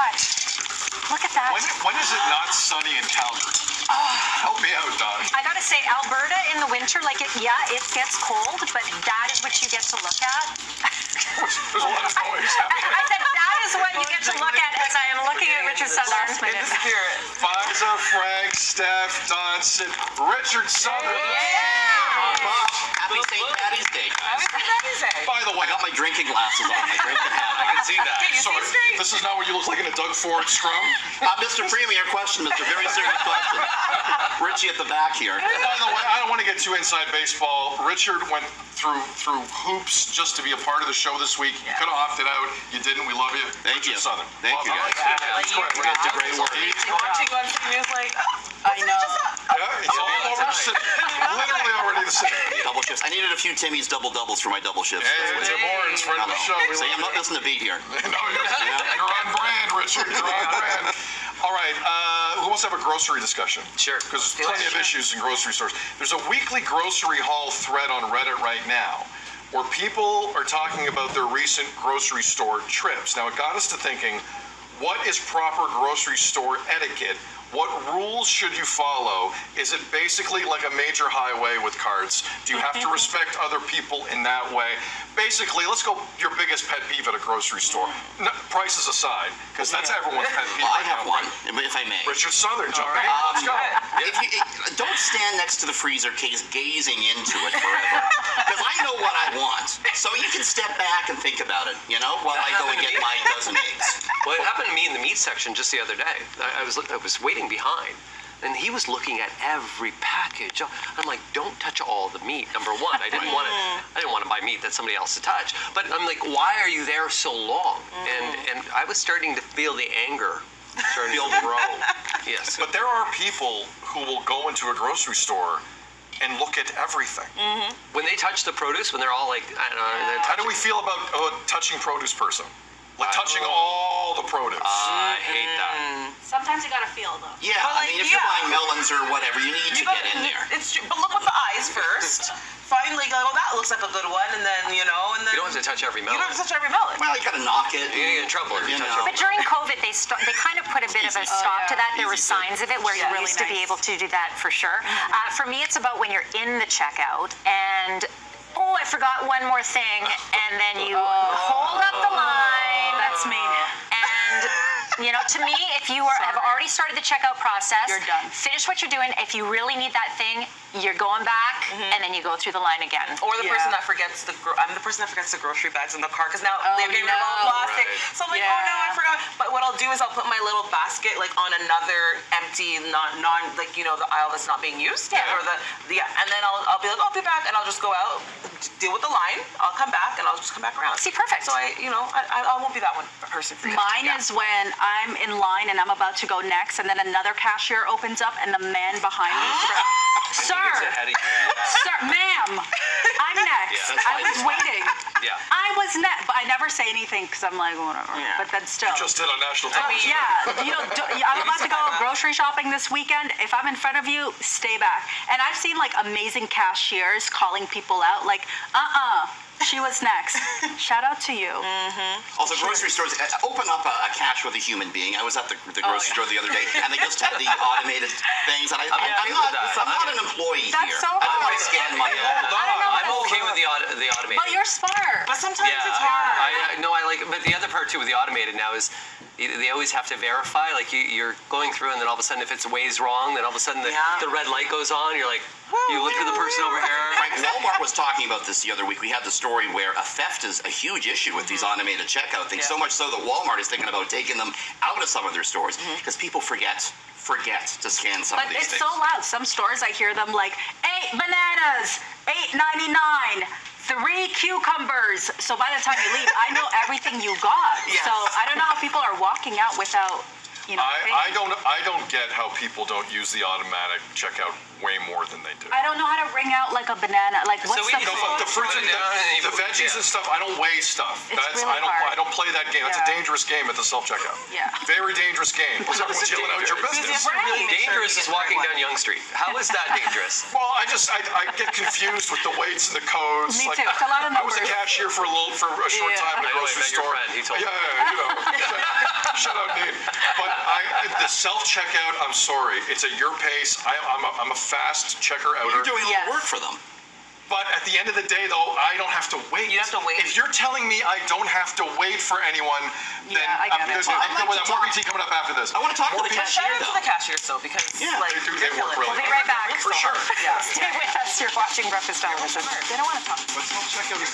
what? Look at that. When is it not sunny in Calgary? Help me out, Don. I gotta say, Alberta in the winter, like it gets cold, but that is what you get to look at. There's a lot of noise happening. I said that is what you get to look at as I am looking at Richard Southern. In the spirit. Faiza, Frank, Steph, Don, Sid, Richard Southern. Happy St. Patty's Day, guys. Happy Patty's Day. By the way, I got my drinking glasses on, my drinking hat. I can see that. You see Sorry, straight? this is not what you look like in a Doug Ford scrum. Mr. Premier, question, Mr. Very serious question. Richie at the back here. By the way, I don't want to get too inside baseball. Richard went through hoops just to be a part of the show this week. You could have opted out. You didn't. We love you. Thank you. Richard Southern. Thank you, guys. That's correct. You guys did great work. Watching on TV is like, I know. Yeah, it's all over the city. Literally already the city. Double shifts. I needed a few Timmy's doubles for my double shifts. Hey, Tim Horns, friend of the show. We See, love I'm not missing a beat here. No, you're on brand, Richard. You're on brand. All right, who wants to have a grocery discussion? Sure. Because there's plenty of issues in grocery stores. There's a weekly grocery haul thread on Reddit right now where people are talking about their recent grocery store trips. Now, it got us to thinking, what is proper grocery store etiquette? What rules should you follow? Is it basically like a major highway with carts? Do you have to respect other people in that way? Basically, let's go your biggest pet peeve at a grocery store. No, prices aside, because that's everyone's pet peeve. I have one, if I may. Richard Southern, jump in. Let's go. Don't stand next to the freezer case gazing into it forever. Because I know what I want. So you can step back and think about it, while I go and get my dozen eggs. Well, it happened to me in the meat section just the other day. I was waiting behind, and he was looking at every package. I'm like, don't touch all the meat. Number one, I didn't want to buy meat that somebody else to touch. But I'm like, why are you there so long? And I was starting to feel the anger starting to grow. Yes. But there are people who will go into a grocery store and look at everything. When they touch the produce, when they're all like, I don't know. How do we feel about a touching produce person? Like touching all the produce. I hate that. Sometimes you gotta feel though. Yeah, I mean, if you're buying melons or whatever, you need to get in there. It's true, but look with the eyes first. Finally go, that looks like a good one, and then, and then... You don't have to touch every melon. You don't have to touch every melon. Well, you gotta knock it. You're gonna get in trouble if you touch But every during COVID, they kind of put a bit of a stop to that. There were Easy signs of it where you really used to be able to do that for sure. For me, it's about when you're in the checkout and, oh, I forgot one more thing, and then you hold up the line. That's me. And, to me, if you have already started the checkout process, You're done. Finish what you're doing. If you really need that thing, you're going back, and then you go through the line again. Or the person that forgets I'm the person that forgets the grocery bags in the car, because now they're getting rid of all the plastic. Right. So I'm like, oh no, I forgot. But what I'll do is I'll put my little basket like on another empty, the aisle that's not being used. Yeah. Or and then I'll be like, I'll be back, and I'll just go out, deal with the line. I'll come back, and I'll just come back around. See, perfect. So I won't be that one person for you. Mine is when I'm in line and I'm about to go next, and then another cashier opens up, and the man behind me says, "Sir, It's ahead of you. sir, ma'am, I'm next. Yeah, that's I fine. was waiting. Yeah. I was next, but I never say anything because I'm like, whatever. Yeah. But then still." Just did on national television. I'm about to go grocery shopping this weekend. If I'm in front of you, stay back. And I've seen amazing cashiers calling people out, like, she was next. Shout out to you. Also, grocery stores, open up a cash with a human being. I was at the grocery store the other day, and they just had the automated things. And I'm not an employee That's here. so I don't want hard. to scan money. I'm okay with the automated. But you're smart. But sometimes it's hard. I like it. But the other part too with the automated now is they always have to verify. Like you're going through, and then all of a sudden, if it's ways wrong, then all of a sudden the red light goes on. You're like, you look for the person over here. Frank, Walmart was talking about this the other week. We had the story where a theft is a huge issue with these automated checkout things, so much so that Walmart is thinking about taking them out of some of their stores because people forget to scan some But of these it's things. so loud. Some stores, I hear them like, 8 bananas, $8.99, 3 cucumbers. So by the time you leave, I know everything you got. Yes. So I don't know how people are walking out without, I don't get how people don't use the automatic checkout way more than they do. I don't know how to wring out like a banana. Like what's we the need to But the fruits and Put it down and the you- veggies yeah. and stuff, I don't weigh stuff. It's really I hard. don't play that game. That's a Yeah. dangerous game at the self-checkout. Yeah. Very dangerous game. Because everyone's yelling out your dangerous? business. Really make sure Dangerous you is get the walking right down Yonge Street. How is that dangerous? Well, I get confused with the weights and the codes. Me too. It's a lot of I was a numbers. cashier for a short Yeah. time in a I know, I grocery met your store. friend. He told me. Yeah, you know. Shout out Nate. But the self-checkout, I'm sorry, it's at your pace. I'm a fast checker outer. You're doing all Yes. the work for them. But at the end of the day, though, I don't have to wait. You have to wait. If you're telling me I don't have to wait for anyone, then Yeah, I get I'm it. good. Well, I'd like to More talk- BT coming up after this. I want to talk to More the BT. Shout cashier out to though. the cashiers though, because Yeah, like they do. they're They work killing it. really We'll be right back. For sure. Stay with us. You're watching Breakfast Television. They don't want to talk. But self-checkout is